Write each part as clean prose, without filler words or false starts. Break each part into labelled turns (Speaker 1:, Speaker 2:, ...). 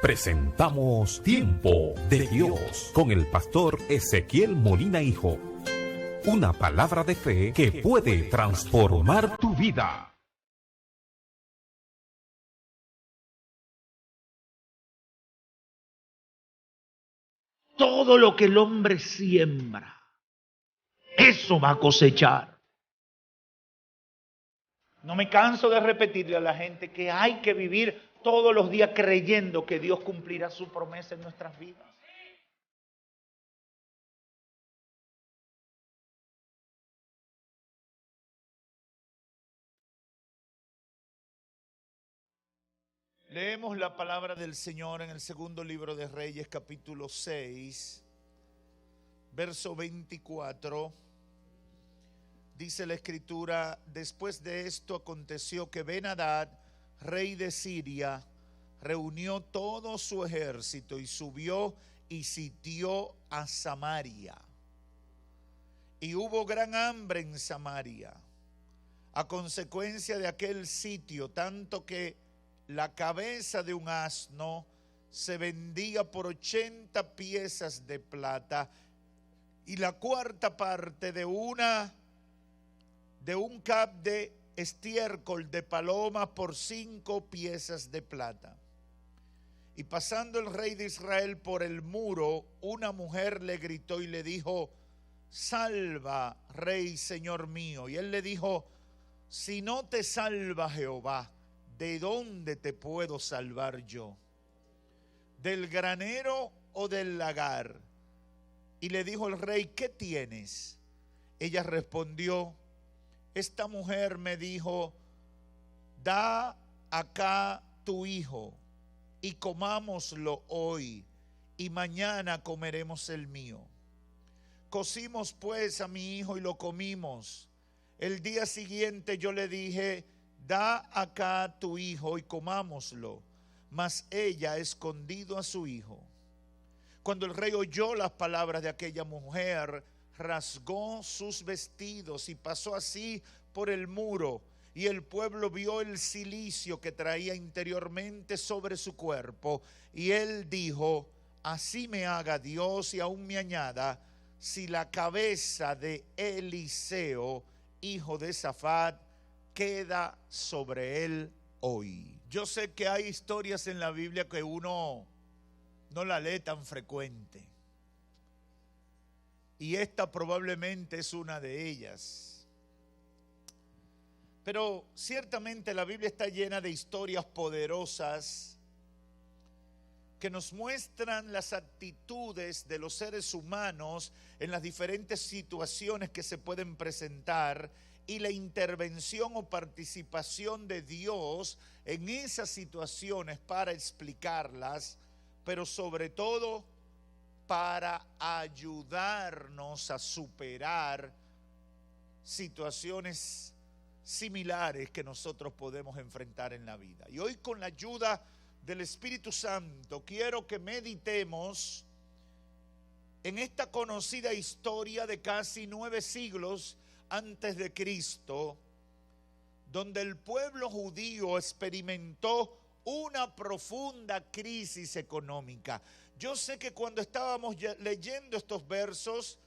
Speaker 1: presentamos Tiempo de Dios con el pastor Ezequiel Molina Hijo. Una palabra de fe que puede transformar tu vida.
Speaker 2: Todo lo que el hombre siembra, eso va a cosechar. No me canso de repetirle a la gente que hay que vivir todos los días creyendo que Dios cumplirá su promesa en nuestras vidas. Leemos la palabra del Señor en el segundo libro de Reyes, capítulo 6, verso 24. Dice la Escritura: después de esto aconteció que Ben-Hadad, rey de Siria, reunió todo su ejército y subió y sitió a Samaria. Y hubo gran hambre en Samaria, a consecuencia de aquel sitio, tanto que la cabeza de un asno se vendía por 80 piezas de plata y la cuarta parte de un cab de estiércol de palomas por 5 piezas de plata. Y pasando el rey de Israel por el muro, una mujer le gritó y le dijo: salva, rey, señor mío. Y él le dijo: si no te salva Jehová, ¿de dónde te puedo salvar yo? ¿Del granero o del lagar? Y le dijo el rey: ¿qué tienes? Ella respondió: esta mujer me dijo: da acá tu hijo y comámoslo hoy, y mañana comeremos el mío. Cocimos pues a mi hijo y lo comimos. El día siguiente yo le dije: da acá tu hijo y comámoslo. Mas ella ha escondido a su hijo. Cuando el rey oyó las palabras de aquella mujer, rasgó sus vestidos y pasó así por el muro. Y el pueblo vio el cilicio que traía interiormente sobre su cuerpo. Y él dijo: así me haga Dios y aún me añada, si la cabeza de Eliseo, hijo de Safat, queda sobre él hoy. Yo sé que hay historias en la Biblia que uno no la lee tan frecuente, y esta probablemente es una de ellas. Pero ciertamente la Biblia está llena de historias poderosas que nos muestran las actitudes de los seres humanos en las diferentes situaciones que se pueden presentar y la intervención o participación de Dios en esas situaciones para explicarlas, pero sobre todo para ayudarnos a superar situaciones similares que nosotros podemos enfrentar en la vida. Y hoy, con la ayuda del Espíritu Santo, quiero que meditemos en esta conocida historia de casi 9 siglos antes de Cristo, donde el pueblo judío experimentó una profunda crisis económica. Yo sé que cuando estábamos leyendo estos versos,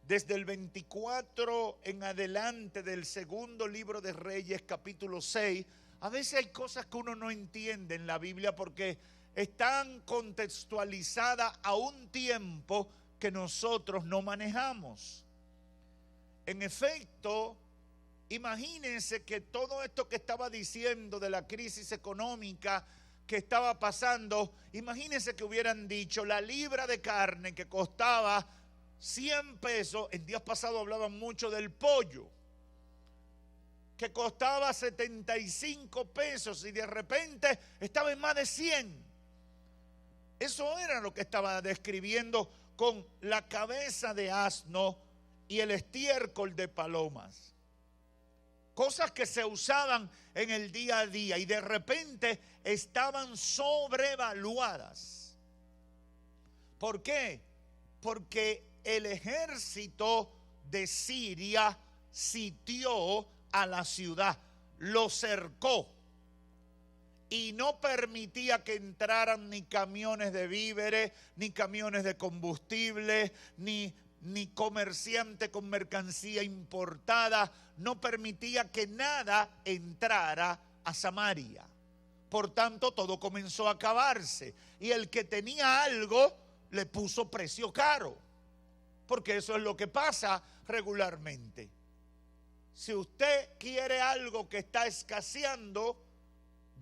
Speaker 2: desde el 24 en adelante del segundo libro de Reyes, capítulo 6, a veces hay cosas que uno no entiende en la Biblia porque están contextualizadas a un tiempo que nosotros no manejamos. En efecto, imagínense que todo esto que estaba diciendo de la crisis económica que estaba pasando, imagínense que hubieran dicho la libra de carne que costaba 100 pesos, en días pasados hablaban mucho del pollo, que costaba 75 pesos y de repente estaba en más de 100. Eso era lo que estaba describiendo con la cabeza de asno y el estiércol de palomas. Cosas que se usaban en el día a día y de repente estaban sobrevaluadas. ¿Por qué? Porque el ejército de Siria sitió a la ciudad, lo cercó. y no permitía que entraran ni camiones de víveres, ni camiones de combustible, ni comerciante con mercancía importada. No permitía que nada entrara a Samaria. Por tanto, todo comenzó a acabarse. Y el que tenía algo le puso precio caro. Porque eso es lo que pasa regularmente. Si usted quiere algo que está escaseando,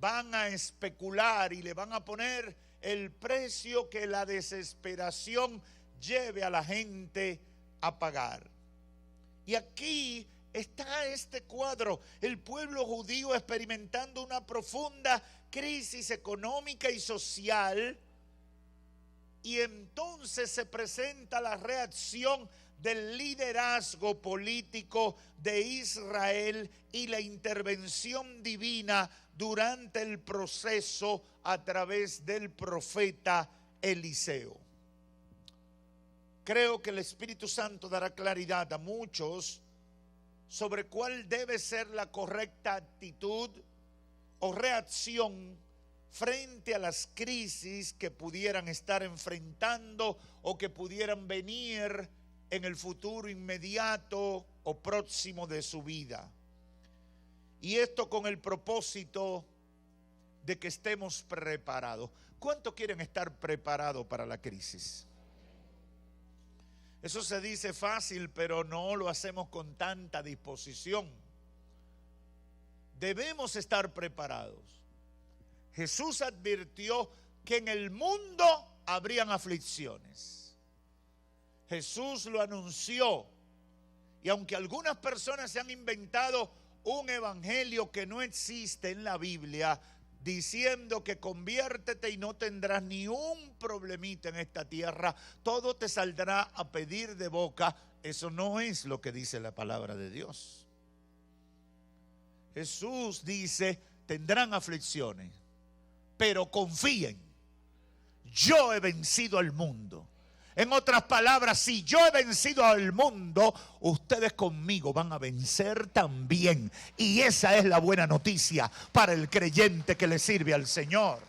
Speaker 2: van a especular y le van a poner el precio que la desesperación lleve a la gente a pagar. Y aquí está este cuadro, el pueblo judío experimentando una profunda crisis económica y social, y entonces se presenta la reacción del liderazgo político de Israel y la intervención divina durante el proceso a través del profeta Eliseo. Creo que el Espíritu Santo dará claridad a muchos sobre cuál debe ser la correcta actitud o reacción frente a las crisis que pudieran estar enfrentando o que pudieran venir en el futuro inmediato o próximo de su vida. Y esto con el propósito de que estemos preparados. ¿Cuántos quieren estar preparados para la crisis? Eso se dice fácil, pero no lo hacemos con tanta disposición. Debemos estar preparados. Jesús advirtió que en el mundo habrían aflicciones. Jesús lo anunció. Y aunque algunas personas se han inventado un evangelio que no existe en la Biblia, diciendo que conviértete y no tendrás ni un problemita en esta tierra, todo te saldrá a pedir de boca, eso no es lo que dice la palabra de Dios. Jesús dice, tendrán aflicciones, pero confíen, yo he vencido al mundo. En otras palabras, si yo he vencido al mundo, ustedes conmigo van a vencer también. Y esa es la buena noticia para el creyente que le sirve al Señor.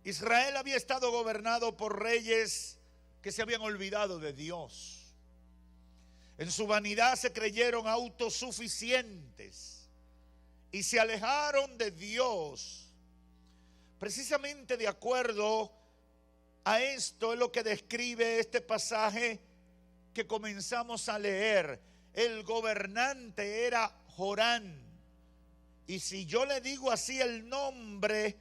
Speaker 2: Israel había estado gobernado por reyes que se habían olvidado de Dios. En su vanidad se creyeron autosuficientes y se alejaron de Dios. Precisamente de acuerdo a esto es lo que describe este pasaje que comenzamos a leer. El gobernante era Jorán. Y si yo le digo así el nombre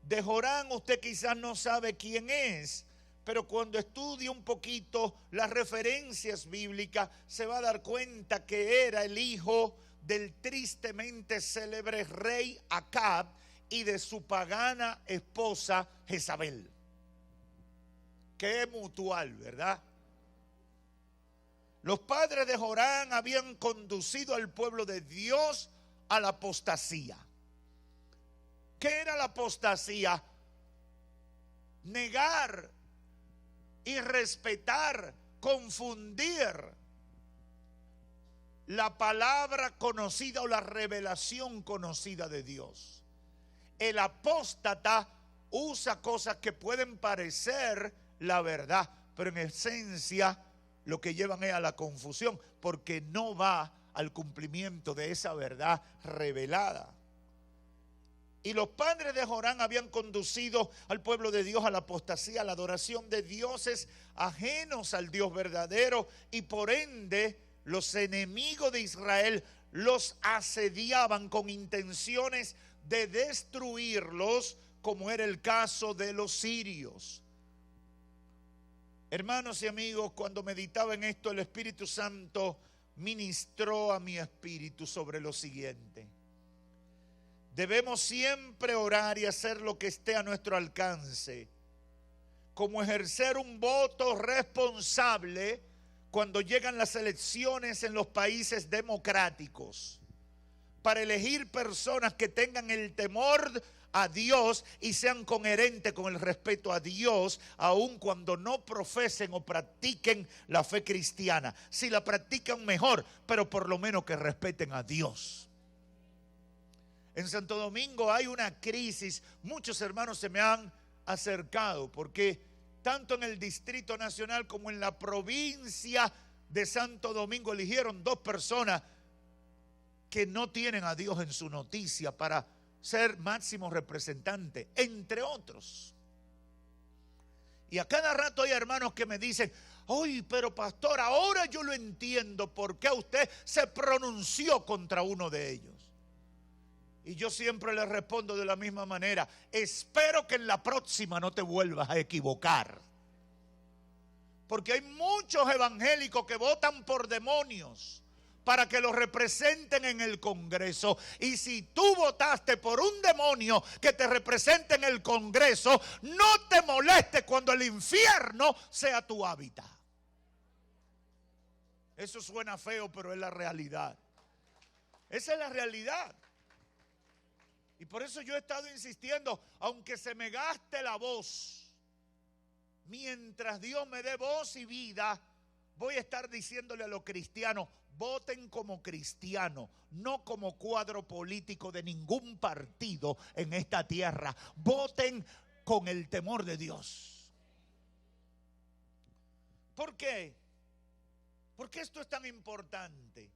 Speaker 2: de Jorán, usted quizás no sabe quién es. Pero cuando estudie un poquito las referencias bíblicas, se va a dar cuenta que era el hijo del tristemente célebre rey Acab y de su pagana esposa Jezabel. Que es mutual, ¿verdad? Los padres de Jorán habían conducido al pueblo de Dios a la apostasía. ¿Qué era la apostasía? Negar, irrespetar, confundir la palabra conocida o la revelación conocida de Dios. El apóstata usa cosas que pueden parecer la verdad, pero en esencia lo que llevan es a la confusión, porque no va al cumplimiento de esa verdad revelada. Y los padres de Jorán habían conducido al pueblo de Dios a la apostasía, a la adoración de dioses ajenos al Dios verdadero, y por ende los enemigos de Israel los asediaban con intenciones de destruirlos, como era el caso de los sirios. Hermanos y amigos, cuando meditaba en esto, el Espíritu Santo ministró a mi espíritu sobre lo siguiente. Debemos siempre orar y hacer lo que esté a nuestro alcance, como ejercer un voto responsable cuando llegan las elecciones en los países democráticos, para elegir personas que tengan el temor a Dios y sean coherentes con el respeto a Dios, aun cuando no profesen o practiquen la fe cristiana. Si la practican, mejor, pero por lo menos que respeten a Dios. en Santo Domingo hay una crisis. Muchos hermanos se me han acercado porque tanto en el Distrito Nacional como en la provincia de Santo Domingo eligieron 2 personas que no tienen a Dios en su noticia para ser máximo representante, entre otros. Y a cada rato hay hermanos que me dicen: ¡ay, pero pastor, ahora yo lo entiendo por qué usted se pronunció contra uno de ellos! Y yo siempre les respondo de la misma manera: espero que en la próxima no te vuelvas a equivocar. Porque hay muchos evangélicos que votan por demonios para que los representen en el Congreso. Y si tú votaste por un demonio que te represente en el Congreso, no te molestes cuando el infierno sea tu hábitat. Eso suena feo, pero es la realidad. Esa es la realidad. Y por eso yo he estado insistiendo, aunque se me gaste la voz, mientras Dios me dé voz y vida, voy a estar diciéndole a los cristianos: voten como cristianos, no como cuadro político de ningún partido en esta tierra. Voten con el temor de Dios. ¿Por qué? ¿Por qué esto es tan importante?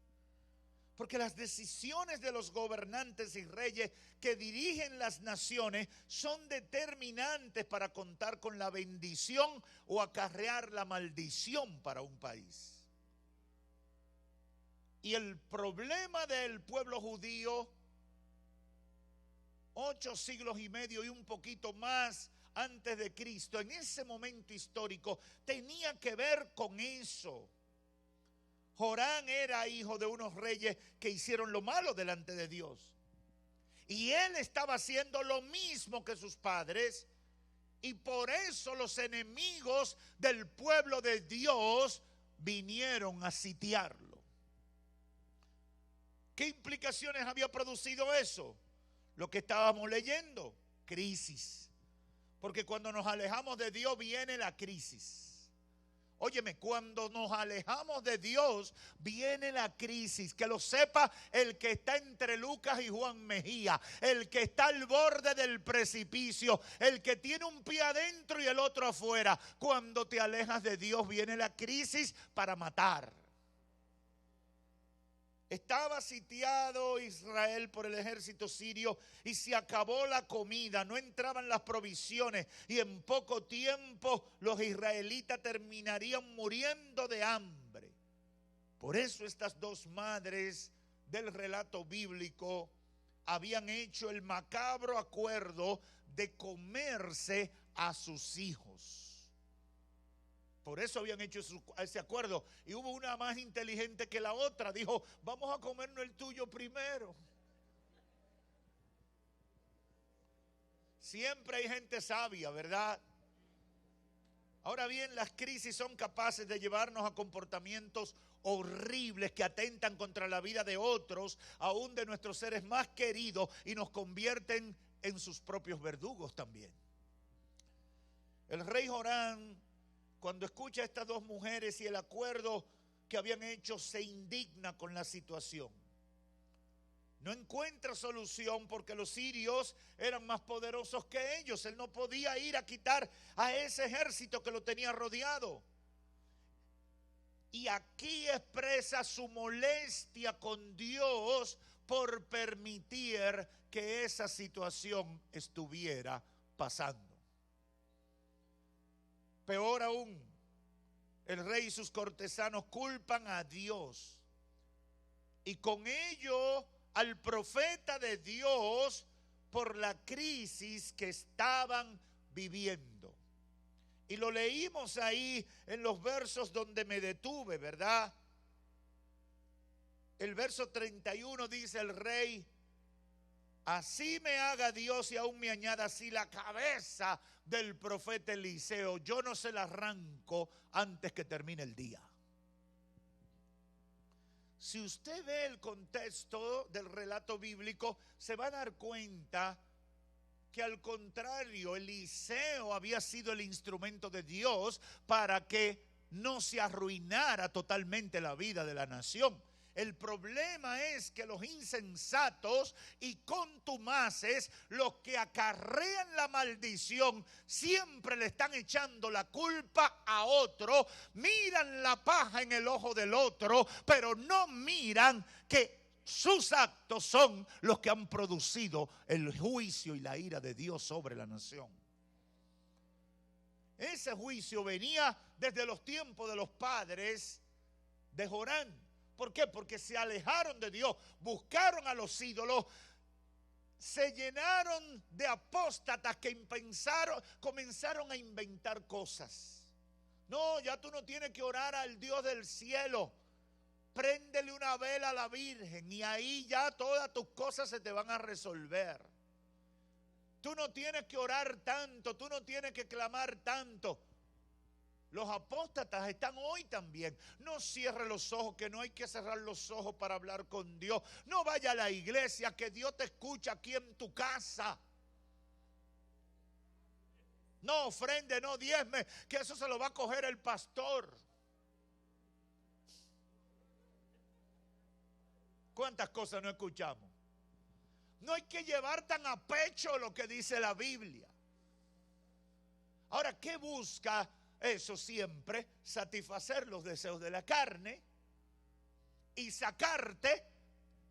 Speaker 2: Porque las decisiones de los gobernantes y reyes que dirigen las naciones son determinantes para contar con la bendición o acarrear la maldición para un país. Y el problema del pueblo judío, 8 siglos y medio y un poquito más antes de Cristo, en ese momento histórico, tenía que ver con eso. Jorán era hijo de unos reyes que hicieron lo malo delante de Dios. Y él estaba haciendo lo mismo que sus padres. Y por eso los enemigos del pueblo de Dios vinieron a sitiarlo. ¿Qué implicaciones había producido eso? Lo que estábamos leyendo: crisis. Porque cuando nos alejamos de Dios viene la crisis. Óyeme, cuando nos alejamos de Dios viene la crisis. Que lo sepa el que está entre Lucas y Juan Mejía, el que está al borde del precipicio, el que tiene un pie adentro y el otro afuera. Cuando te alejas de Dios viene la crisis para matar. Estaba sitiado Israel por el ejército sirio y se acabó la comida, no entraban las provisiones y en poco tiempo los israelitas terminarían muriendo de hambre. Por eso estas 2 madres del relato bíblico habían hecho el macabro acuerdo de comerse a sus hijos. Por eso habían hecho ese acuerdo. Y hubo una más inteligente que la otra. Dijo: vamos a comernos el tuyo primero. Siempre hay gente sabia, ¿verdad? Ahora bien, las crisis son capaces de llevarnos a comportamientos horribles que atentan contra la vida de otros, aún de nuestros seres más queridos, y nos convierten en sus propios verdugos también. El rey Jorán, cuando escucha a estas 2 mujeres y el acuerdo que habían hecho, se indigna con la situación. No encuentra solución porque los sirios eran más poderosos que ellos. Él no podía ir a quitar a ese ejército que lo tenía rodeado. Y aquí expresa su molestia con Dios por permitir que esa situación estuviera pasando. Peor aún, el rey y sus cortesanos culpan a Dios y con ello al profeta de Dios por la crisis que estaban viviendo. Y lo leímos ahí en los versos donde me detuve, ¿verdad? El verso 31 dice el rey: así me haga Dios y aún me añada así la cabeza del profeta Eliseo, yo no se la arranco antes que termine el día. Si usted ve el contexto del relato bíblico, se va a dar cuenta que al contrario, Eliseo había sido el instrumento de Dios para que no se arruinara totalmente la vida de la nación. El problema es que los insensatos y contumaces, los que acarrean la maldición, siempre le están echando la culpa a otro, miran la paja en el ojo del otro, pero no miran que sus actos son los que han producido el juicio y la ira de Dios sobre la nación. Ese juicio venía desde los tiempos de los padres de Jorán. ¿Por qué? Porque se alejaron de Dios, buscaron a los ídolos, se llenaron de apóstatas que comenzaron a inventar cosas. No, ya tú no tienes que orar al Dios del cielo. Préndele una vela a la Virgen y ahí ya todas tus cosas se te van a resolver. Tú no tienes que orar tanto, tú no tienes que clamar tanto. Los apóstatas están hoy también. No cierre los ojos, que no hay que cerrar los ojos para hablar con Dios. No vaya a la iglesia, que Dios te escucha aquí en tu casa. No ofrende, no diezme, que eso se lo va a coger el pastor. ¿Cuántas cosas no escuchamos? No hay que llevar tan a pecho lo que dice la Biblia. Ahora, ¿qué busca eso siempre? Satisfacer los deseos de la carne y sacarte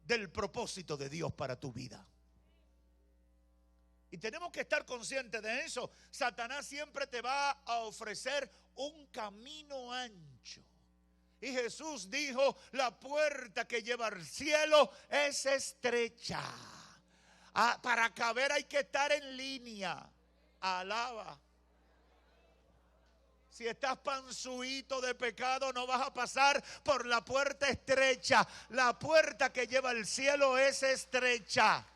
Speaker 2: del propósito de Dios para tu vida. Y tenemos que estar conscientes de eso. Satanás siempre te va a ofrecer un camino ancho. Y Jesús dijo, la puerta que lleva al cielo es estrecha. Para caber hay que estar en línea. Alaba. Si estás panzuito de pecado, no vas a pasar por la puerta estrecha. La puerta que lleva al cielo es estrecha.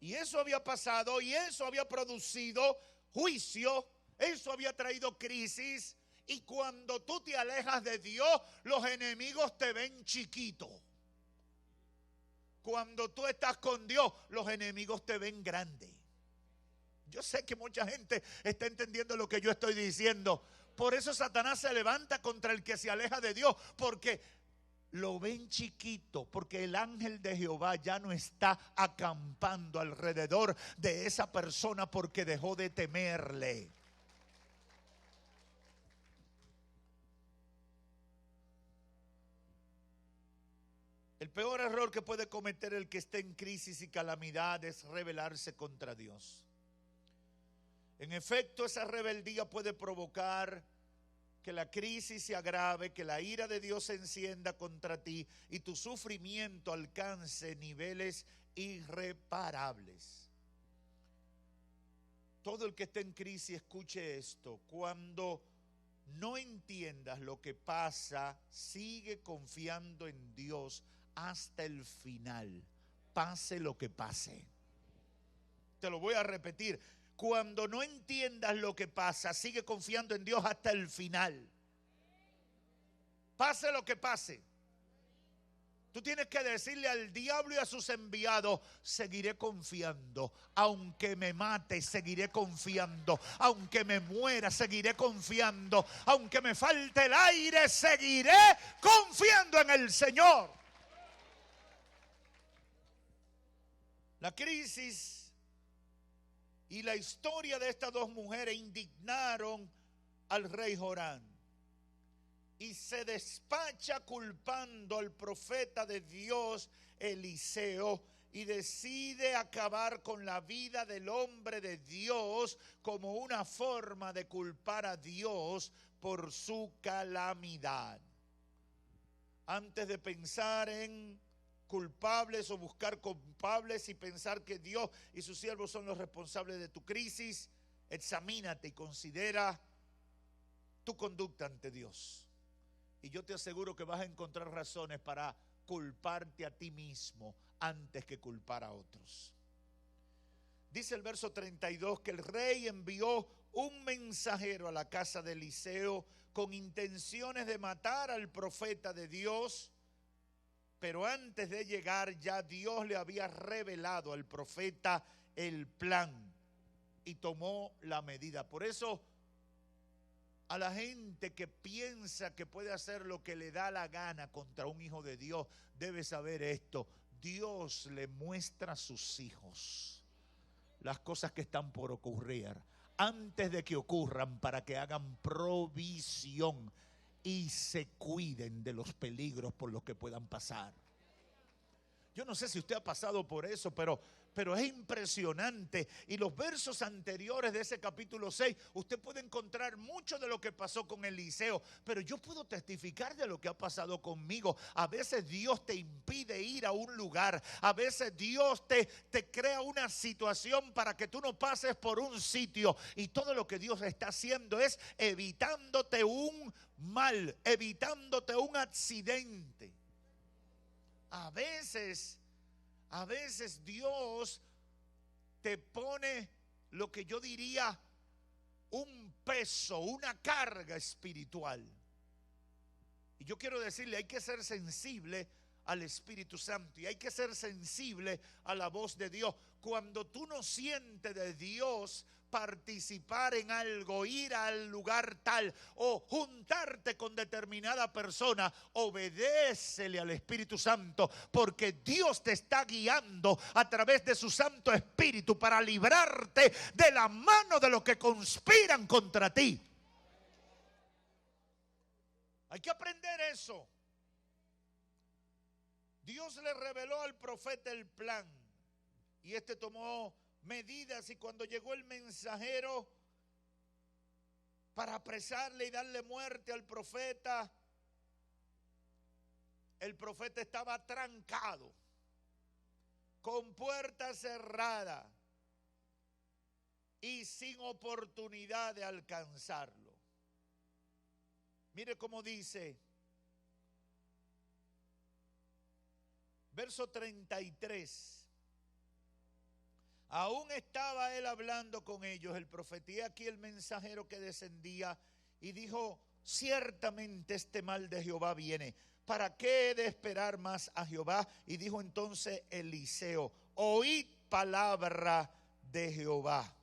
Speaker 2: Y eso había pasado, y eso había producido juicio, eso había traído crisis. Y cuando tú te alejas de Dios, los enemigos te ven chiquito. Cuando tú estás con Dios, los enemigos te ven grande. Yo sé que mucha gente está entendiendo lo que yo estoy diciendo. Por eso Satanás se levanta contra el que se aleja de Dios, porque lo ven chiquito, porque el ángel de Jehová ya no está acampando alrededor de esa persona porque dejó de temerle. El peor error que puede cometer el que esté en crisis y calamidad es rebelarse contra Dios. En efecto, esa rebeldía puede provocar que la crisis se agrave, que la ira de Dios se encienda contra ti y tu sufrimiento alcance niveles irreparables. Todo el que esté en crisis, escuche esto: cuando no entiendas lo que pasa, sigue confiando en Dios hasta el final, pase lo que pase. Te lo voy a repetir. Cuando no entiendas lo que pasa, sigue confiando en Dios hasta el final. Pase lo que pase. Tú tienes que decirle al diablo y a sus enviados: seguiré confiando. Aunque me mate, seguiré confiando. Aunque me muera, seguiré confiando. Aunque me falte el aire, seguiré confiando en el Señor. La crisis y la historia de estas dos mujeres indignaron al rey Jorán. Y se despacha culpando al profeta de Dios Eliseo y decide acabar con la vida del hombre de Dios como una forma de culpar a Dios por su calamidad. Antes de pensar en culpables o buscar culpables y pensar que Dios y sus siervos son los responsables de tu crisis, examínate y considera tu conducta ante Dios. Y yo te aseguro que vas a encontrar razones para culparte a ti mismo antes que culpar a otros. Dice el verso 32 que el rey envió un mensajero a la casa de Eliseo con intenciones de matar al profeta de Dios. Pero antes de llegar ya Dios le había revelado al profeta el plan y tomó la medida. Por eso a la gente que piensa que puede hacer lo que le da la gana contra un hijo de Dios, debe saber esto: Dios le muestra a sus hijos las cosas que están por ocurrir antes de que ocurran, para que hagan provisión y se cuiden de los peligros por los que puedan pasar. Yo no sé si usted ha pasado por eso, pero es impresionante. Y los versos anteriores de ese capítulo 6, usted puede encontrar mucho de lo que pasó con Eliseo. Pero yo puedo testificar de lo que ha pasado conmigo. A veces Dios te impide ir a un lugar. A veces Dios te crea una situación para que tú no pases por un sitio. Y todo lo que Dios está haciendo es evitándote un mal, evitándote un accidente. A veces Dios te pone lo que yo diría un peso, una carga espiritual. Y yo quiero decirle, hay que ser sensible al Espíritu Santo y hay que ser sensible a la voz de Dios. Cuando tú no sientes de Dios participar en algo, ir al lugar tal o juntarte con determinada persona, obedécele al Espíritu Santo, porque Dios te está guiando a través de su Santo Espíritu para librarte de la mano de los que conspiran contra ti. Hay que aprender eso. Dios le reveló al profeta el plan y este tomó medidas, y cuando llegó el mensajero para apresarle y darle muerte al profeta, el profeta estaba trancado, con puerta cerrada y sin oportunidad de alcanzarlo. Mire cómo dice, verso 33. Aún estaba él hablando con ellos, el profeta, y aquí el mensajero que descendía y dijo: ciertamente este mal de Jehová viene. ¿Para qué he de esperar más a Jehová? Y dijo entonces Eliseo: oíd palabra de Jehová.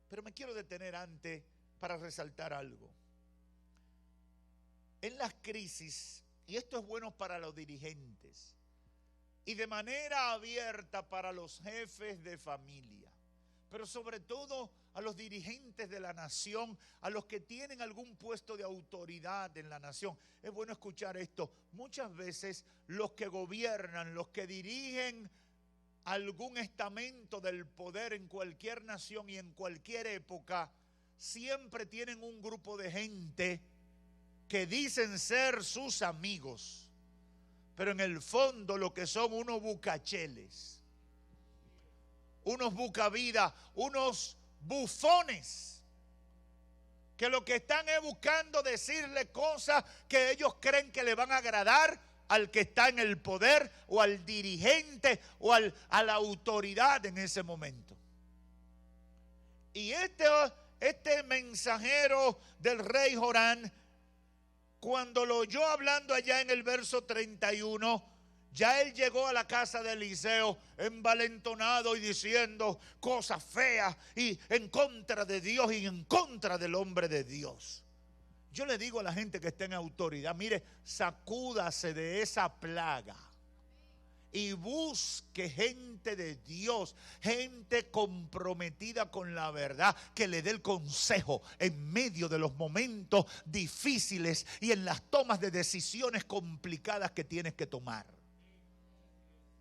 Speaker 2: Pero me quiero detener antes para resaltar algo. En las crisis, y esto es bueno para los dirigentes, y de manera abierta para los jefes de familia, pero sobre todo a los dirigentes de la nación, a los que tienen algún puesto de autoridad en la nación. Es bueno escuchar esto. Muchas veces los que gobiernan, los que dirigen algún estamento del poder en cualquier nación y en cualquier época, siempre tienen un grupo de gente que dicen ser sus amigos, pero en el fondo lo que son unos bucacheles, unos bucavidas, unos bufones, que lo que están es buscando decirle cosas que ellos creen que le van a agradar al que está en el poder o al dirigente o a la autoridad en ese momento. Y este mensajero del rey Jorán, cuando lo oyó hablando allá en el verso 31, ya él llegó a la casa de Eliseo envalentonado y diciendo cosas feas y en contra de Dios y en contra del hombre de Dios. Yo le digo a la gente que está en autoridad, mire, sacúdase de esa plaga y busque gente de Dios, gente comprometida con la verdad, que le dé el consejo en medio de los momentos difíciles y en las tomas de decisiones complicadas que tienes que tomar.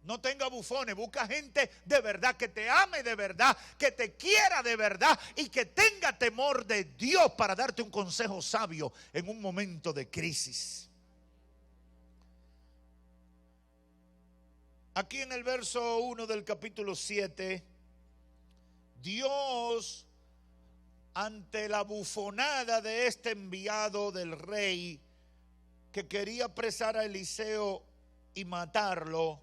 Speaker 2: No tenga bufones, busca gente de verdad, que te ame de verdad, que te quiera de verdad y que tenga temor de Dios para darte un consejo sabio en un momento de crisis. Aquí en el verso 1 del capítulo 7, Dios, ante la bufonada de este enviado del rey que quería apresar a Eliseo y matarlo,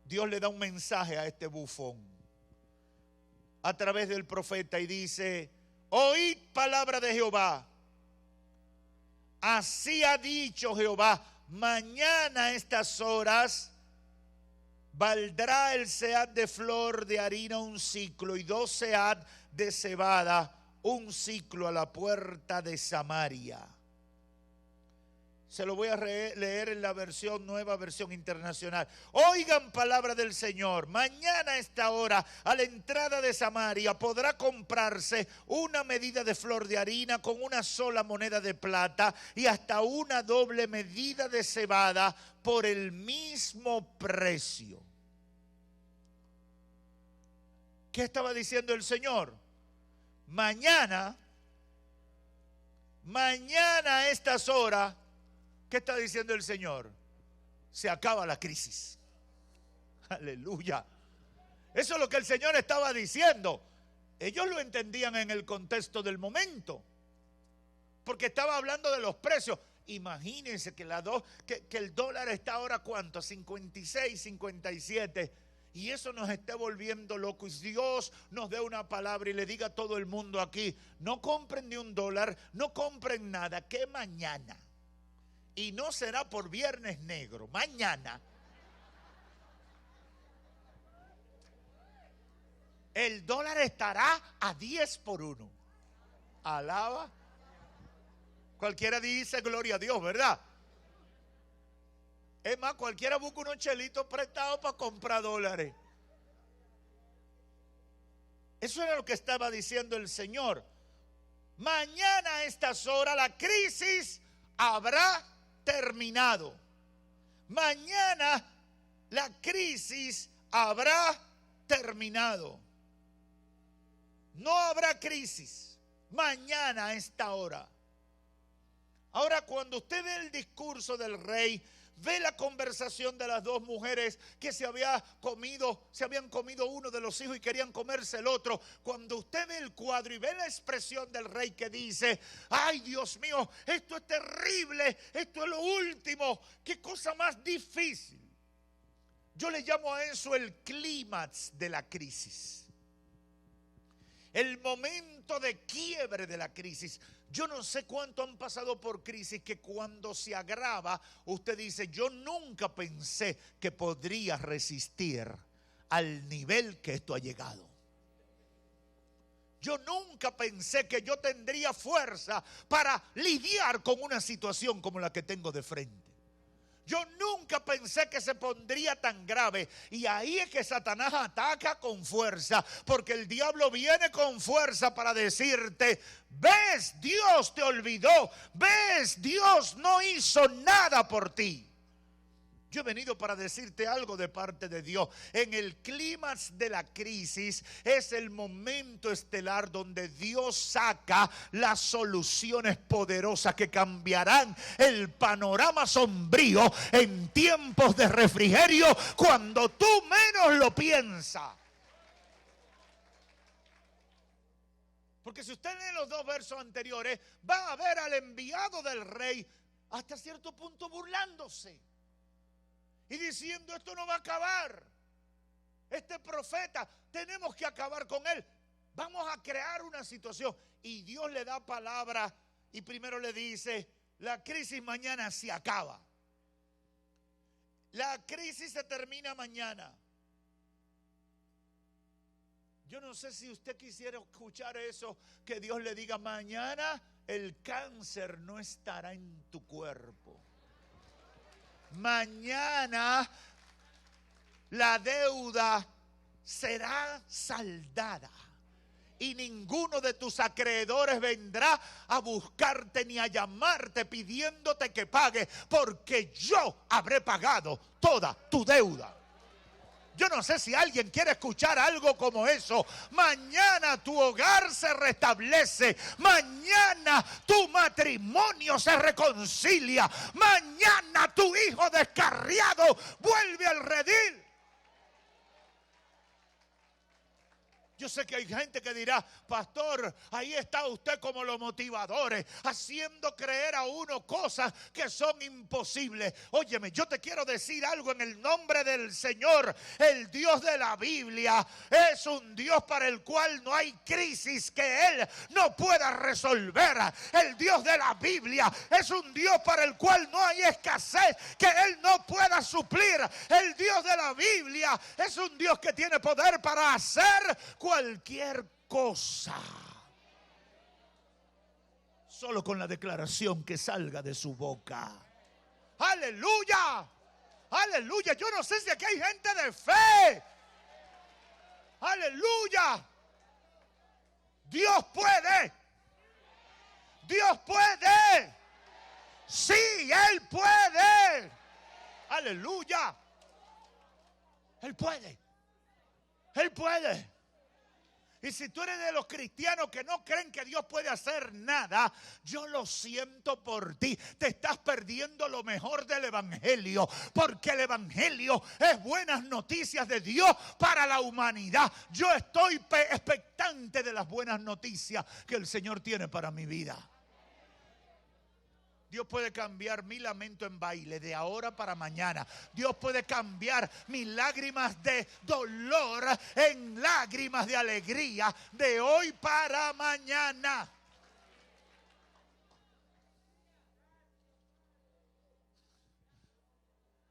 Speaker 2: Dios le da un mensaje a este bufón a través del profeta y dice: oíd palabra de Jehová. Así ha dicho Jehová: mañana a estas horas valdrá el sead de flor de harina un ciclo y 2 sead de cebada un ciclo a la puerta de Samaria. Se lo voy a leer en la nueva versión internacional. Oigan palabra del Señor. Mañana a esta hora, a la entrada de Samaria, podrá comprarse una medida de flor de harina con una sola moneda de plata y hasta una doble medida de cebada por el mismo precio. ¿Qué estaba diciendo el Señor? Mañana a estas horas, ¿qué está diciendo el Señor? Se acaba la crisis. Aleluya. Eso es lo que el Señor estaba diciendo. Ellos lo entendían en el contexto del momento, porque estaba hablando de los precios. Imagínense que el dólar está ahora ¿cuánto? 56, 57. Y eso nos esté volviendo locos. Y Dios nos dé una palabra y le diga a todo el mundo aquí: no compren ni un dólar, no compren nada, que mañana, y no será por viernes negro, mañana el dólar estará a 10 por 1. Alaba. Cualquiera dice gloria a Dios, ¿verdad? Es más, cualquiera busca unos chelitos prestados para comprar dólares. Eso era lo que estaba diciendo el Señor. Mañana a estas horas la crisis habrá terminado. Mañana la crisis habrá terminado. No habrá crisis mañana a esta hora. Ahora, cuando usted ve el discurso del rey, ve la conversación de las dos mujeres que se habían comido uno de los hijos y querían comerse el otro. Cuando usted ve el cuadro y ve la expresión del rey que dice: ay, Dios mío, esto es terrible, esto es lo último, qué cosa más difícil. Yo le llamo a eso el clímax de la crisis, el momento de quiebre de la crisis. Yo no sé cuánto han pasado por crisis que cuando se agrava, usted dice: yo nunca pensé que podría resistir al nivel que esto ha llegado. Yo nunca pensé que yo tendría fuerza para lidiar con una situación como la que tengo de frente. Yo nunca pensé que se pondría tan grave. Y ahí es que Satanás ataca con fuerza, porque el diablo viene con fuerza para decirte: ves, Dios te olvidó, ves, Dios no hizo nada por ti. Yo he venido para decirte algo de parte de Dios. En el clímax de la crisis es el momento estelar donde Dios saca las soluciones poderosas que cambiarán el panorama sombrío en tiempos de refrigerio cuando tú menos lo piensas. Porque si usted lee los dos versos anteriores, va a ver al enviado del rey hasta cierto punto burlándose y diciendo: esto no va a acabar. Este profeta, tenemos que acabar con él. Vamos a crear una situación. Y Dios le da palabra y primero le dice: la crisis mañana se acaba. La crisis se termina mañana. Yo no sé si usted quisiera escuchar eso, que Dios le diga: mañana el cáncer no estará en tu cuerpo. Mañana la deuda será saldada y ninguno de tus acreedores vendrá a buscarte ni a llamarte pidiéndote que pagues, porque yo habré pagado toda tu deuda. Yo no sé si alguien quiere escuchar algo como eso. Mañana tu hogar se restablece. Mañana tu matrimonio se reconcilia. Mañana tu hijo descarriado vuelve al redil. Yo sé que hay gente que dirá: pastor, ahí está usted como los motivadores, haciendo creer a uno cosas que son imposibles. Óyeme, yo te quiero decir algo en el nombre del Señor. El Dios de la Biblia es un Dios para el cual no hay crisis que Él no pueda resolver. El Dios de la Biblia es un Dios para el cual no hay escasez que Él no pueda suplir. El Dios de la Biblia es un Dios que tiene poder para hacer cualquier cosa. solo con la declaración que salga de su boca. Aleluya, aleluya. Yo no sé si aquí hay gente de fe. Aleluya. Dios puede. Dios puede. Sí, Él puede. Aleluya. Él puede. Él puede. Y si tú eres de los cristianos que no creen que Dios puede hacer nada, yo lo siento por ti. Te estás perdiendo lo mejor del evangelio, porque el evangelio es buenas noticias de Dios para la humanidad. Yo estoy expectante de las buenas noticias que el Señor tiene para mi vida. Dios puede cambiar mi lamento en baile de ahora para mañana. Dios puede cambiar mis lágrimas de dolor en lágrimas de alegría de hoy para mañana.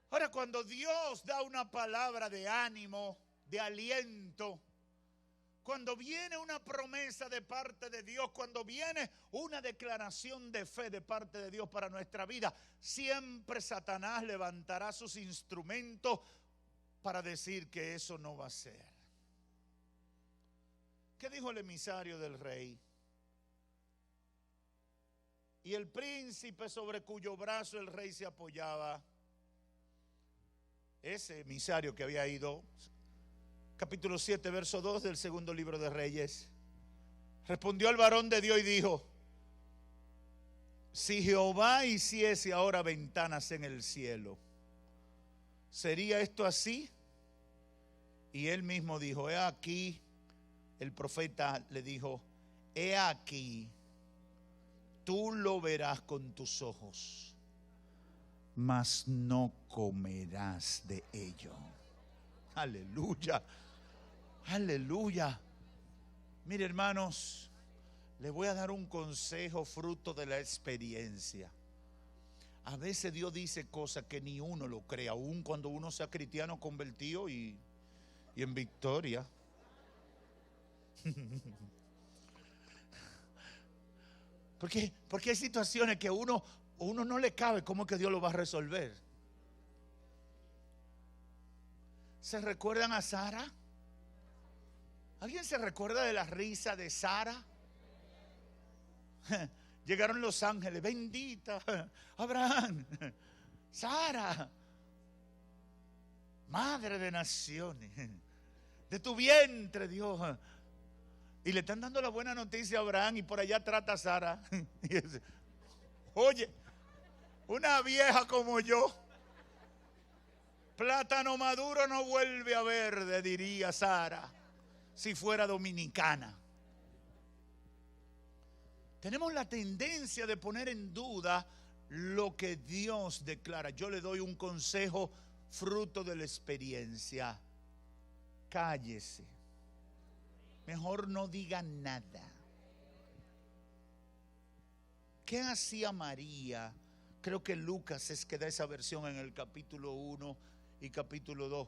Speaker 2: Ahora, cuando Dios da una palabra de ánimo, de aliento, cuando viene una promesa de parte de Dios, cuando viene una declaración de fe de parte de Dios para nuestra vida, siempre Satanás levantará sus instrumentos para decir que eso no va a ser. ¿Qué dijo el emisario del rey? Y el príncipe sobre cuyo brazo el rey se apoyaba, ese emisario que había ido, capítulo 7, verso 2 del segundo libro de Reyes, respondió al varón de Dios y dijo: si Jehová hiciese ahora ventanas en el cielo, ¿sería esto así? Y él mismo dijo: he aquí. El profeta le dijo: he aquí, tú lo verás con tus ojos, mas no comerás de ello. Aleluya. Aleluya. Mire, hermanos, les voy a dar un consejo fruto de la experiencia. A veces Dios dice cosas que ni uno lo cree, aun cuando uno sea cristiano convertido y en victoria. Porque hay situaciones que uno no le cabe cómo es que Dios lo va a resolver. ¿Se recuerdan a Sara? ¿Alguien se recuerda de la risa de Sara? Llegaron los ángeles: bendita Abraham, Sara, madre de naciones, de tu vientre Dios. Y le están dando la buena noticia a Abraham, y por allá trata a Sara. Y dice: oye, una vieja como yo, plátano maduro no vuelve a verde, diría Sara, si fuera dominicana. Tenemos la tendencia de poner en duda lo que Dios declara. Yo le doy un consejo fruto de la experiencia: cállese, mejor no diga nada. ¿Qué hacía María? Creo que Lucas es que da esa versión en el capítulo 1 y capítulo 2.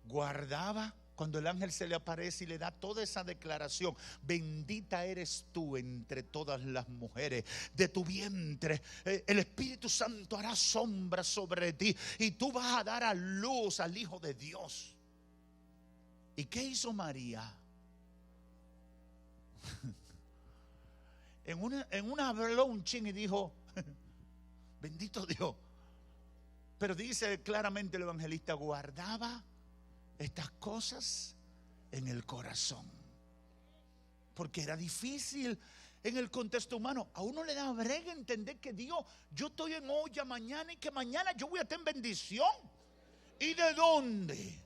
Speaker 2: Guardaba cuando el ángel se le aparece y le da toda esa declaración: bendita eres tú entre todas las mujeres, de tu vientre el Espíritu Santo hará sombra sobre ti y tú vas a dar a luz al Hijo de Dios. ¿Y qué hizo María? En una habló un chin y dijo: bendito Dios. Pero dice claramente el evangelista: guardaba estas cosas en el corazón. Porque era difícil en el contexto humano. A uno le da brega entender que Dios, yo estoy en olla mañana y que mañana yo voy a tener bendición. ¿Y de dónde?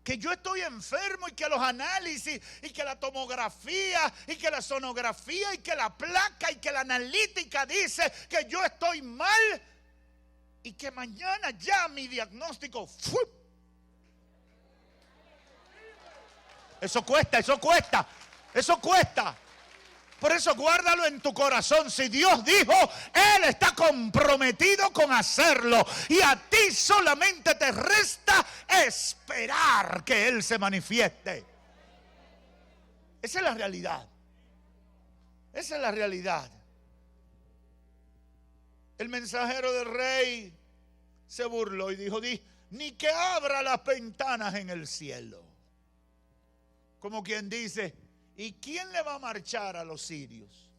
Speaker 2: Que yo estoy enfermo y que los análisis y que la tomografía y que la sonografía y que la placa y que la analítica dice que yo estoy mal y que mañana ya mi diagnóstico ¡fup! Eso cuesta, eso cuesta, eso cuesta. Por eso guárdalo en tu corazón. Si Dios dijo, Él está comprometido con hacerlo. Y a ti solamente te resta esperar que Él se manifieste. Esa es la realidad. Esa es la realidad. El mensajero del rey se burló y dijo: ni que abra las ventanas en el cielo. Como quien dice: ¿y quién le va a marchar a los sirios?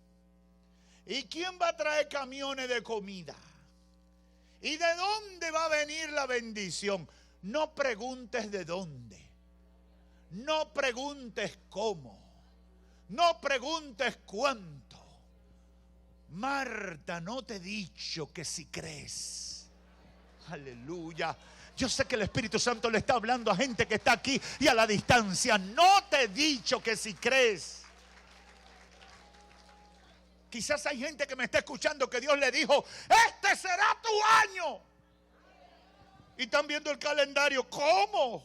Speaker 2: ¿Y quién va a traer camiones de comida? ¿Y de dónde va a venir la bendición? No preguntes de dónde. No preguntes cómo. No preguntes cuánto. Marta, no te he dicho que si crees. Aleluya. Yo sé que el Espíritu Santo le está hablando a gente que está aquí y a la distancia. No te he dicho que si crees. Quizás hay gente que me está escuchando que Dios le dijo: este será tu año. Y están viendo el calendario. ¿Cómo?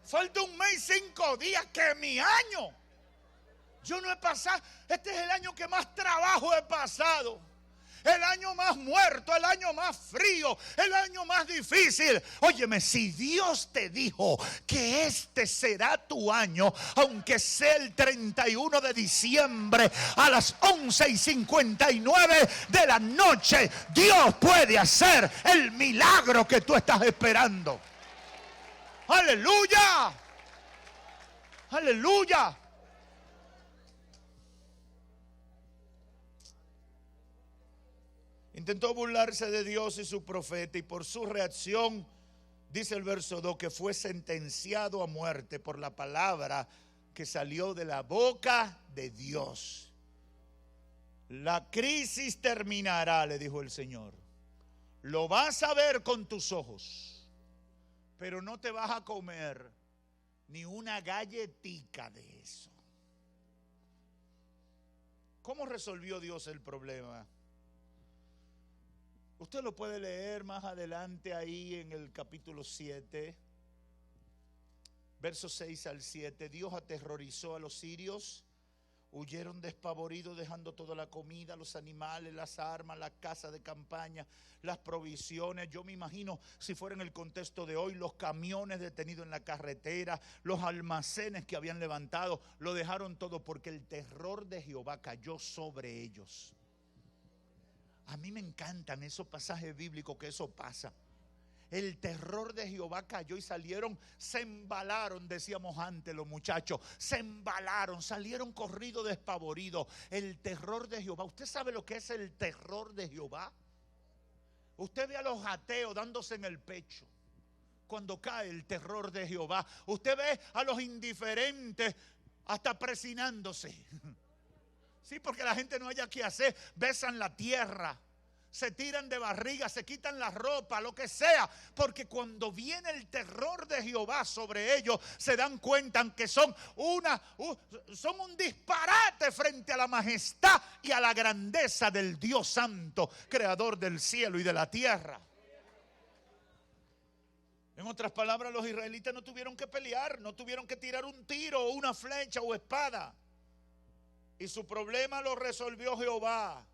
Speaker 2: Falta un mes y 5 días que mi año. Yo no he pasado. Este es el año que más trabajo he pasado. El año más muerto, el año más frío, el año más difícil. Óyeme, si Dios te dijo que este será tu año, aunque sea el 31 de diciembre a las 11:59 de la noche, Dios puede hacer el milagro que tú estás esperando. ¡Aleluya! ¡Aleluya! Intentó burlarse de Dios y su profeta, y por su reacción, dice el verso 2, que fue sentenciado a muerte por la palabra que salió de la boca de Dios. La crisis terminará, le dijo el Señor. Lo vas a ver con tus ojos, pero no te vas a comer ni una galletica de eso. ¿Cómo resolvió Dios el problema? Usted lo puede leer más adelante ahí en el capítulo 7, versos 6 al 7. Dios aterrorizó a los sirios, huyeron despavoridos dejando toda la comida, los animales, las armas, las casas de campaña, las provisiones. Yo me imagino, si fuera en el contexto de hoy, los camiones detenidos en la carretera, los almacenes que habían levantado, lo dejaron todo porque el terror de Jehová cayó sobre ellos. A mí me encantan esos pasajes bíblicos que eso pasa. El terror de Jehová cayó y salieron, se embalaron, decíamos antes los muchachos, se embalaron, salieron corridos despavoridos. El terror de Jehová. ¿Usted sabe lo que es el terror de Jehová? Usted ve a los ateos dándose en el pecho cuando cae el terror de Jehová. Usted ve a los indiferentes hasta presinándose. Sí, porque la gente no haya qué hacer, besan la tierra, se tiran de barriga, se quitan la ropa, lo que sea, porque cuando viene el terror de Jehová sobre ellos, se dan cuenta que son un disparate frente a la majestad y a la grandeza del Dios Santo, creador del cielo y de la tierra. En otras palabras, los israelitas no tuvieron que pelear, no tuvieron que tirar un tiro, o una flecha o espada. Y su problema lo resolvió Jehová.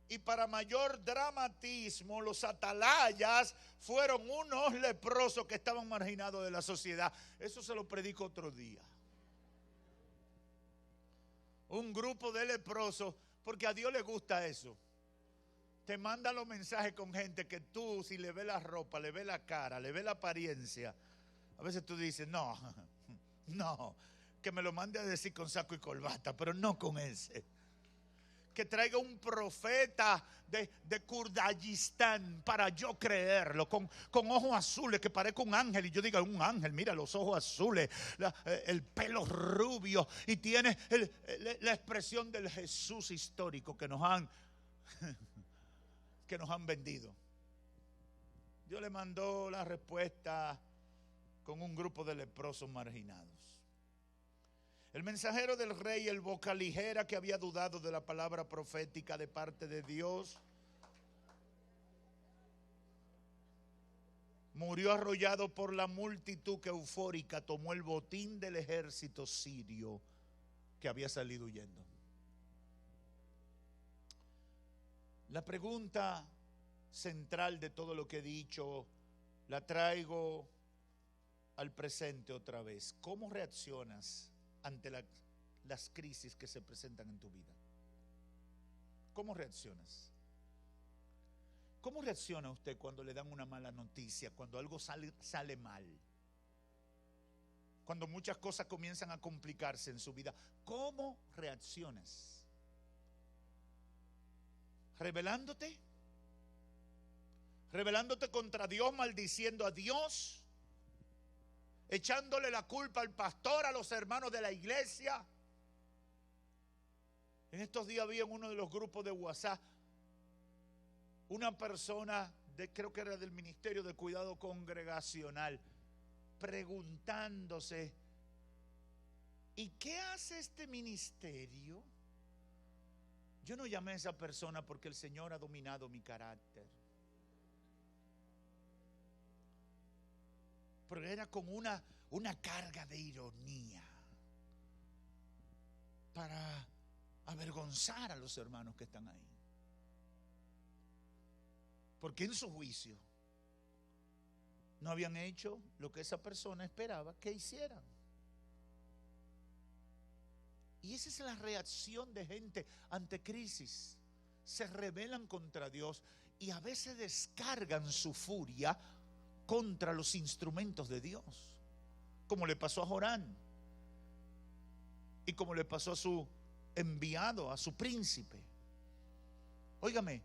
Speaker 2: Y para mayor dramatismo, los atalayas fueron unos leprosos que estaban marginados de la sociedad. Eso se lo predico otro día. Un grupo de leprosos, porque a Dios le gusta eso. Te manda los mensajes con gente que tú, si le ves la ropa, le ves la cara, le ves la apariencia, a veces tú dices: no, que me lo mande a decir con saco y corbata, pero no con ese. Que traiga un profeta de Kurdistán para yo creerlo, con ojos azules, que parezca un ángel, y yo diga: un ángel, mira los ojos azules, el pelo rubio, y tiene la expresión del Jesús histórico que nos han vendido. Dios le mandó la respuesta con un grupo de leprosos marginados. El mensajero del rey, el boca ligera que había dudado de la palabra profética de parte de Dios, murió arrollado por la multitud que eufórica tomó el botín del ejército sirio que había salido huyendo. La pregunta central de todo lo que he dicho la traigo al presente otra vez. ¿Cómo reaccionas ante las crisis que se presentan en tu vida? ¿Cómo reaccionas? ¿Cómo reacciona usted cuando le dan una mala noticia, cuando algo sale mal? Cuando muchas cosas comienzan a complicarse en su vida, ¿cómo reaccionas? ¿Rebelándote? ¿Rebelándote contra Dios, maldiciendo a Dios? ¿Echándole la culpa al pastor, a los hermanos de la iglesia? En estos días vi en uno de los grupos de WhatsApp una persona, creo que era del Ministerio de Cuidado Congregacional, preguntándose: ¿y qué hace este ministerio? Yo no llamé a esa persona porque el Señor ha dominado mi carácter, pero era con una carga de ironía para avergonzar a los hermanos que están ahí, porque en su juicio no habían hecho lo que esa persona esperaba que hicieran. Y esa es la reacción de gente ante crisis. Se rebelan contra Dios y a veces descargan su furia contra los instrumentos de Dios, como le pasó a Jorán y como le pasó a su enviado, a su príncipe. Óigame,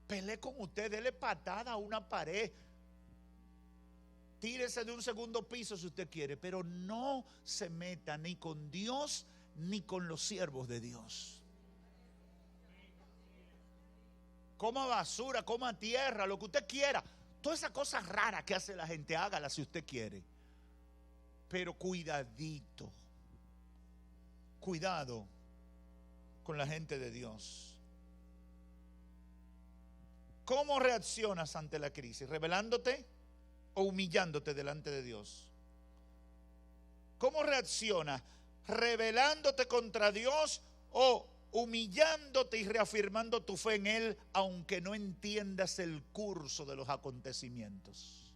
Speaker 2: peleé con usted, dele patada a una pared, tírese de un segundo piso si usted quiere, pero no se meta ni con Dios ni con los siervos de Dios. Coma basura, coma tierra, lo que usted quiera. Todas esas cosas raras que hace la gente, hágala si usted quiere, pero cuidadito, cuidado con la gente de Dios. ¿Cómo reaccionas ante la crisis? ¿Rebelándote o humillándote delante de Dios? ¿Cómo reaccionas? ¿Rebelándote contra Dios o humillándote y reafirmando tu fe en Él, aunque no entiendas el curso de los acontecimientos?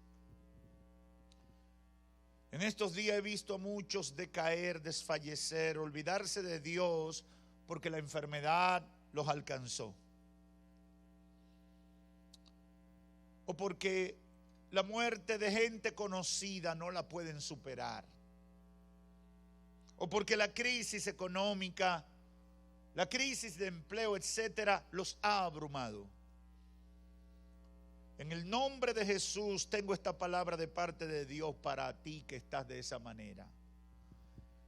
Speaker 2: En estos días he visto a muchos decaer, desfallecer, olvidarse de Dios porque la enfermedad los alcanzó, o porque la muerte de gente conocida no la pueden superar, o porque la crisis económica, la crisis de empleo, etcétera, los ha abrumado. En el nombre de Jesús tengo esta palabra de parte de Dios para ti que estás de esa manera.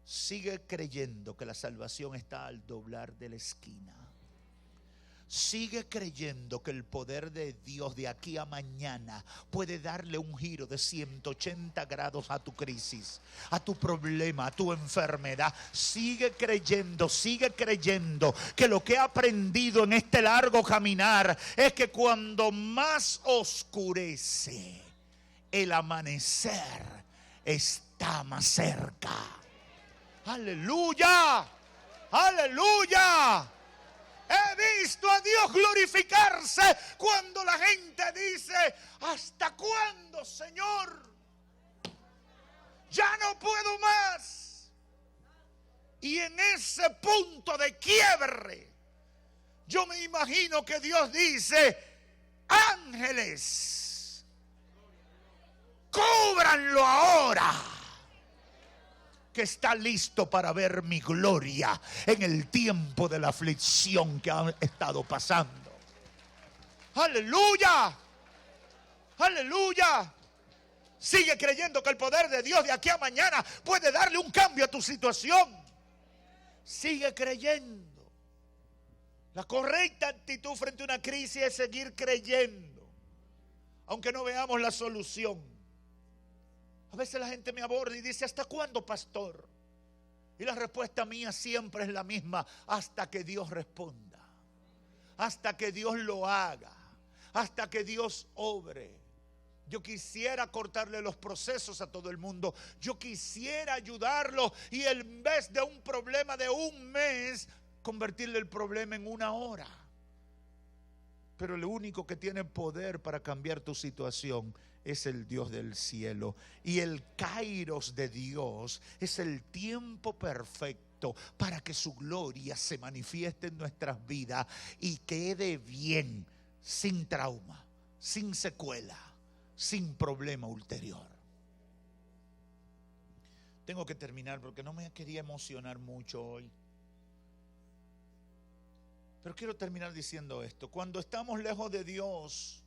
Speaker 2: Sigue creyendo que la salvación está al doblar de la esquina. Sigue creyendo que el poder de Dios de aquí a mañana puede darle un giro de 180 grados a tu crisis, a tu problema, a tu enfermedad. Sigue creyendo que lo que he aprendido en este largo caminar es que cuando más oscurece, el amanecer está más cerca. ¡Aleluya! ¡Aleluya! He visto a Dios glorificarse cuando la gente dice: ¿hasta cuándo, Señor? Ya no puedo más. Y en ese punto de quiebre, yo me imagino que Dios dice: ángeles, cúbranlo ahora, que está listo para ver mi gloria en el tiempo de la aflicción que ha estado pasando. ¡Aleluya! ¡Aleluya! Sigue creyendo que el poder de Dios de aquí a mañana puede darle un cambio a tu situación. Sigue creyendo. La correcta actitud frente a una crisis es seguir creyendo, aunque no veamos la solución. A veces la gente me aborda y dice: ¿hasta cuándo, pastor? Y la respuesta mía siempre es la misma: hasta que Dios responda, hasta que Dios lo haga, hasta que Dios obre. Yo quisiera cortarle los procesos a todo el mundo. Yo quisiera ayudarlo y en vez de un problema de un mes, convertirle el problema en una hora. Pero el único que tiene poder para cambiar tu situación es el Dios del cielo. Y el kairos de Dios es el tiempo perfecto esto para que su gloria se manifieste en nuestras vidas y quede bien, sin trauma, sin secuela, sin problema ulterior. Tengo que terminar porque no me quería emocionar mucho hoy. Pero quiero terminar diciendo esto. Cuando estamos lejos de Dios,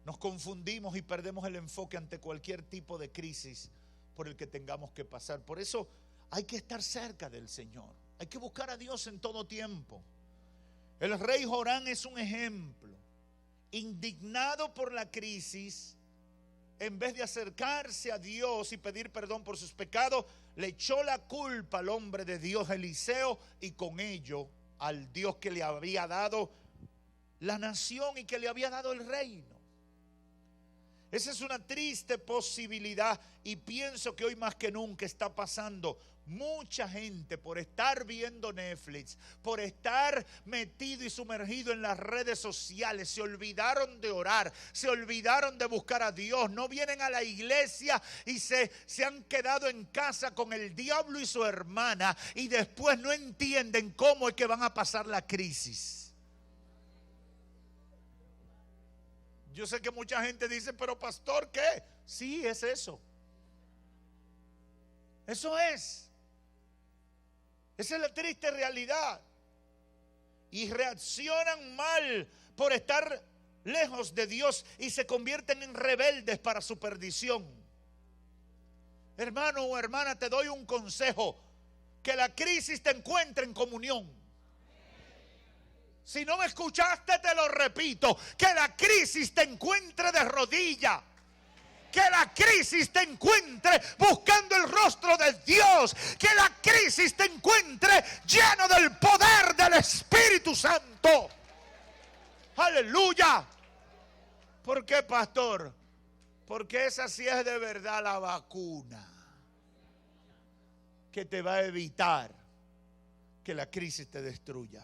Speaker 2: nos confundimos y perdemos el enfoque ante cualquier tipo de crisis por el que tengamos que pasar. Por eso hay que estar cerca del Señor. Hay que buscar a Dios en todo tiempo. El rey Jorán es un ejemplo. Indignado por la crisis, en vez de acercarse a Dios y pedir perdón por sus pecados, le echó la culpa al hombre de Dios, Eliseo, y con ello al Dios que le había dado la nación y que le había dado el reino. Esa es una triste posibilidad y pienso que hoy más que nunca está pasando. Mucha gente por estar viendo Netflix, por estar metido y sumergido en las redes sociales, se olvidaron de orar, se olvidaron de buscar a Dios, no vienen a la iglesia y se han quedado en casa con el diablo y su hermana y después no entienden cómo es que van a pasar la crisis. Yo sé que mucha gente dice, pero pastor, ¿qué? Sí, es eso. Eso es. Esa es la triste realidad. Y reaccionan mal por estar lejos de Dios y se convierten en rebeldes para su perdición. Hermano o hermana, te doy un consejo. Que la crisis te encuentre en comunión. Si no me escuchaste, te lo repito. Que la crisis te encuentre de rodillas. Que la crisis te encuentre buscando el rostro de Dios. Que la crisis te encuentre lleno del poder del Espíritu Santo. Aleluya. ¿Por qué, pastor? Porque esa sí es de verdad la vacuna que te va a evitar que la crisis te destruya.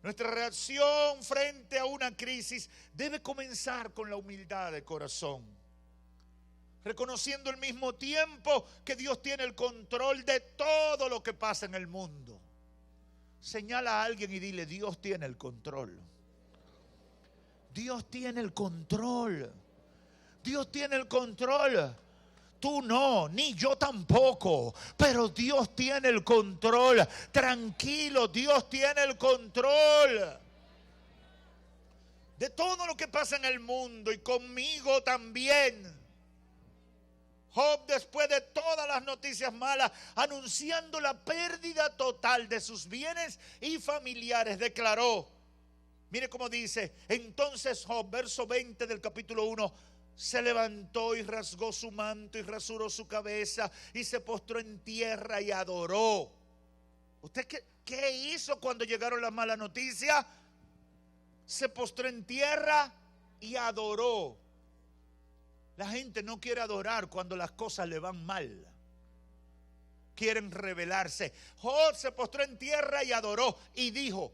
Speaker 2: Nuestra reacción frente a una crisis debe comenzar con la humildad de corazón, reconociendo al mismo tiempo que Dios tiene el control de todo lo que pasa en el mundo. Señala a alguien y dile, Dios tiene el control. Dios tiene el control. Dios tiene el control. Tú no, ni yo tampoco, pero Dios tiene el control. Tranquilo, Dios tiene el control de todo lo que pasa en el mundo y conmigo también. Job, después de todas las noticias malas, anunciando la pérdida total de sus bienes y familiares, declaró, mire cómo dice, entonces Job, verso 20 del capítulo 1, se levantó y rasgó su manto y rasuró su cabeza y se postró en tierra y adoró. ¿Usted qué hizo cuando llegaron las malas noticias? Se postró en tierra y adoró. La gente no quiere adorar cuando las cosas le van mal. Quieren rebelarse. Job se postró en tierra y adoró y dijo,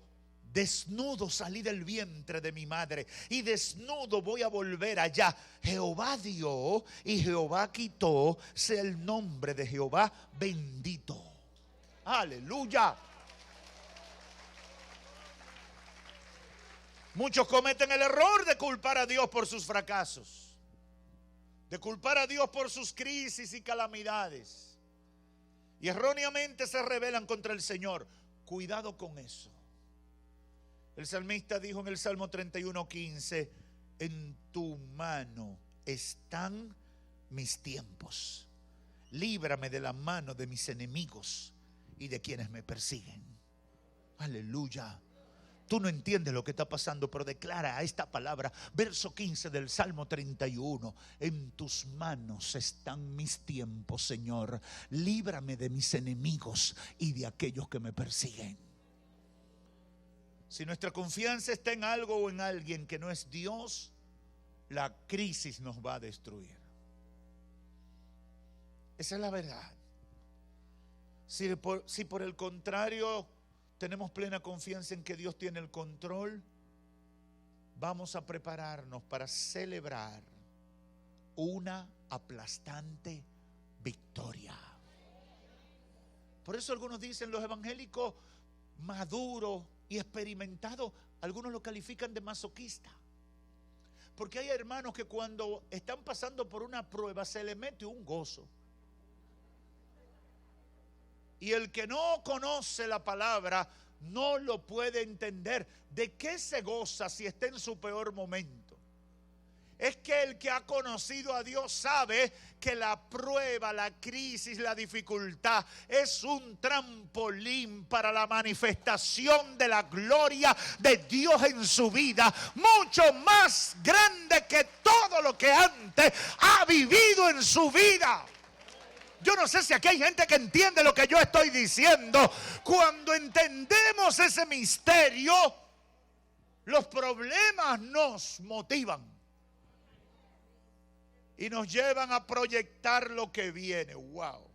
Speaker 2: desnudo salí del vientre de mi madre y desnudo voy a volver allá. Jehová dio y Jehová quitó, sea el nombre de Jehová bendito. Aleluya. Muchos cometen el error de culpar a Dios por sus fracasos, de culpar a Dios por sus crisis y calamidades, y erróneamente se rebelan contra el Señor. Cuidado con eso. El salmista dijo en el Salmo 31:15, en tu mano están mis tiempos. Líbrame de la mano de mis enemigos y de quienes me persiguen. Aleluya. Tú no entiendes lo que está pasando, pero declara esta palabra, verso 15 del Salmo 31. En tus manos están mis tiempos, Señor. Líbrame de mis enemigos y de aquellos que me persiguen. Si nuestra confianza está en algo o en alguien que no es Dios, la crisis nos va a destruir. Esa es la verdad. Si por el contrario tenemos plena confianza en que Dios tiene el control, vamos a prepararnos para celebrar una aplastante victoria. Por eso algunos dicen los evangélicos maduros y experimentados, algunos lo califican de masoquista. Porque hay hermanos que cuando están pasando por una prueba se le mete un gozo. Y el que no conoce la palabra no lo puede entender. ¿De qué se goza si está en su peor momento? Es que el que ha conocido a Dios sabe que la prueba, la crisis, la dificultad es un trampolín para la manifestación de la gloria de Dios en su vida, mucho más grande que todo lo que antes ha vivido en su vida. Yo no sé si aquí hay gente que entiende lo que yo estoy diciendo. Cuando entendemos ese misterio, los problemas nos motivan y nos llevan a proyectar lo que viene. ¡Wow!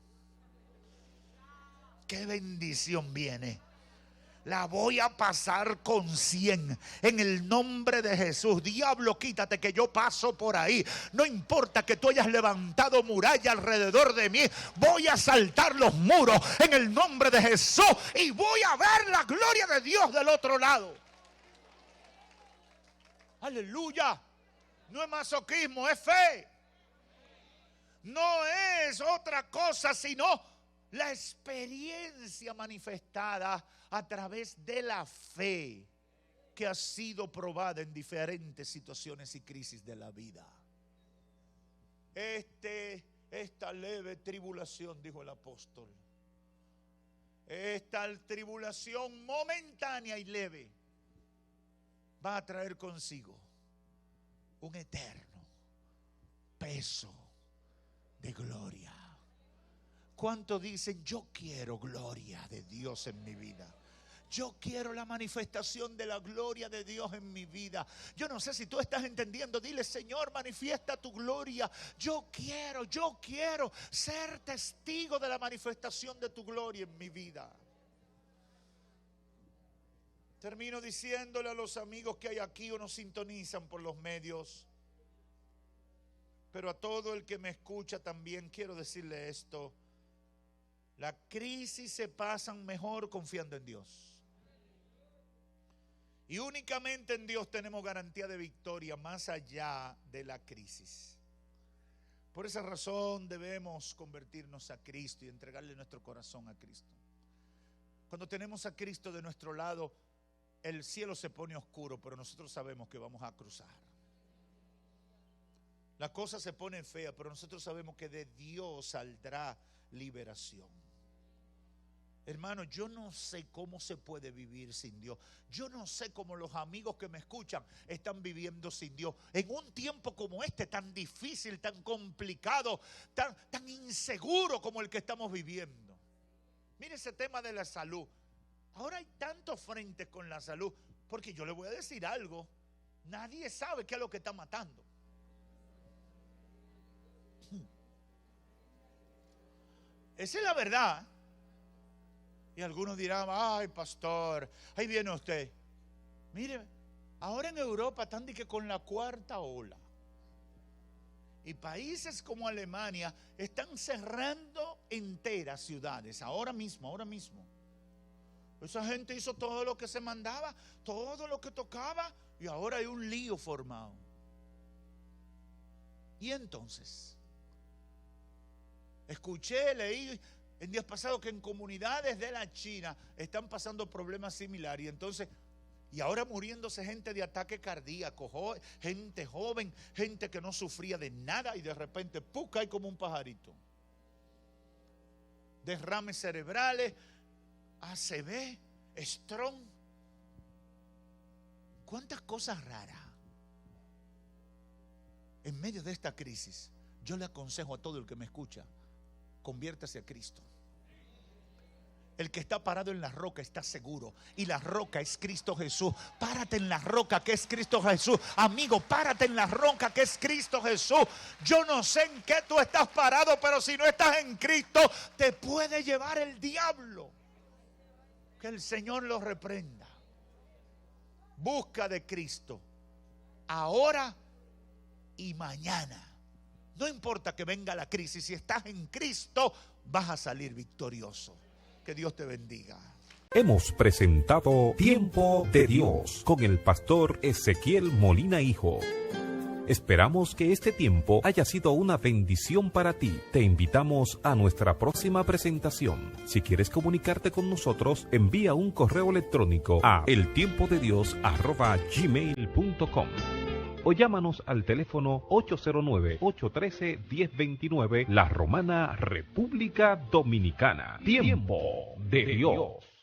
Speaker 2: ¡Qué bendición viene! La voy a pasar con 100 en el nombre de Jesús. Diablo, quítate que yo paso por ahí. No importa que tú hayas levantado muralla alrededor de mí. Voy a saltar los muros en el nombre de Jesús y voy a ver la gloria de Dios del otro lado. Aleluya. No es masoquismo, es fe. No es otra cosa sino la experiencia manifestada a través de la fe que ha sido probada en diferentes situaciones y crisis de la vida. Esta leve tribulación, dijo el apóstol, esta tribulación momentánea y leve va a traer consigo un eterno peso de gloria. ¿Cuántos dicen: yo quiero gloria de Dios en mi vida? Yo quiero la manifestación de la gloria de Dios en mi vida. Yo no sé si tú estás entendiendo. Dile: Señor, manifiesta tu gloria. Yo quiero ser testigo de la manifestación de tu gloria en mi vida. Termino diciéndole a los amigos que hay aquí o nos sintonizan por los medios, pero a todo el que me escucha también quiero decirle esto: la crisis se pasan mejor confiando en Dios. Y únicamente en Dios tenemos garantía de victoria más allá de la crisis. Por esa razón debemos convertirnos a Cristo y entregarle nuestro corazón a Cristo. Cuando tenemos a Cristo de nuestro lado, el cielo se pone oscuro, pero nosotros sabemos que vamos a cruzar. La cosa se pone fea, pero nosotros sabemos que de Dios saldrá liberación. Hermano, yo no sé cómo se puede vivir sin Dios. Yo no sé cómo los amigos que me escuchan están viviendo sin Dios. En un tiempo como este, tan difícil, tan complicado, tan inseguro como el que estamos viviendo. Mire ese tema de la salud. Ahora hay tantos frentes con la salud, porque yo le voy a decir algo. Nadie sabe qué es lo que está matando. Esa es la verdad. Y algunos dirán: ay, pastor, ahí viene usted. Mire, ahora en Europa están con la cuarta ola. Y países como Alemania están cerrando enteras ciudades. Ahora mismo. Esa gente hizo todo lo que se mandaba, todo lo que tocaba, y ahora hay un lío formado. Y entonces, escuché, leí en días pasados que en comunidades de la China están pasando problemas similares. Y ahora muriéndose gente de ataque cardíaco, gente joven, gente que no sufría de nada, y de repente ¡pum!, cae como un pajarito. Derrames cerebrales, ACV, Strong. ¿Cuántas cosas raras? En medio de esta crisis, yo le aconsejo a todo el que me escucha: conviértase a Cristo. El que está parado en la roca está seguro, y la roca es Cristo Jesús. Párate en la roca que es Cristo Jesús. Amigo, párate en la roca que es Cristo Jesús. Yo no sé en qué tú estás parado, pero si no estás en Cristo, te puede llevar el diablo. Que el Señor lo reprenda. Busca de Cristo ahora y mañana. No importa que venga la crisis, si estás en Cristo vas a salir victorioso. Que Dios te bendiga.
Speaker 1: Hemos presentado Tiempo de Dios con el pastor Ezequiel Molina Hijo. Esperamos que este tiempo haya sido una bendición para ti. Te invitamos a nuestra próxima presentación. Si quieres comunicarte con nosotros, envía un correo electrónico a eltiempodedios@gmail.com o llámanos al teléfono 809-813-1029, La Romana, República Dominicana. Tiempo de Dios.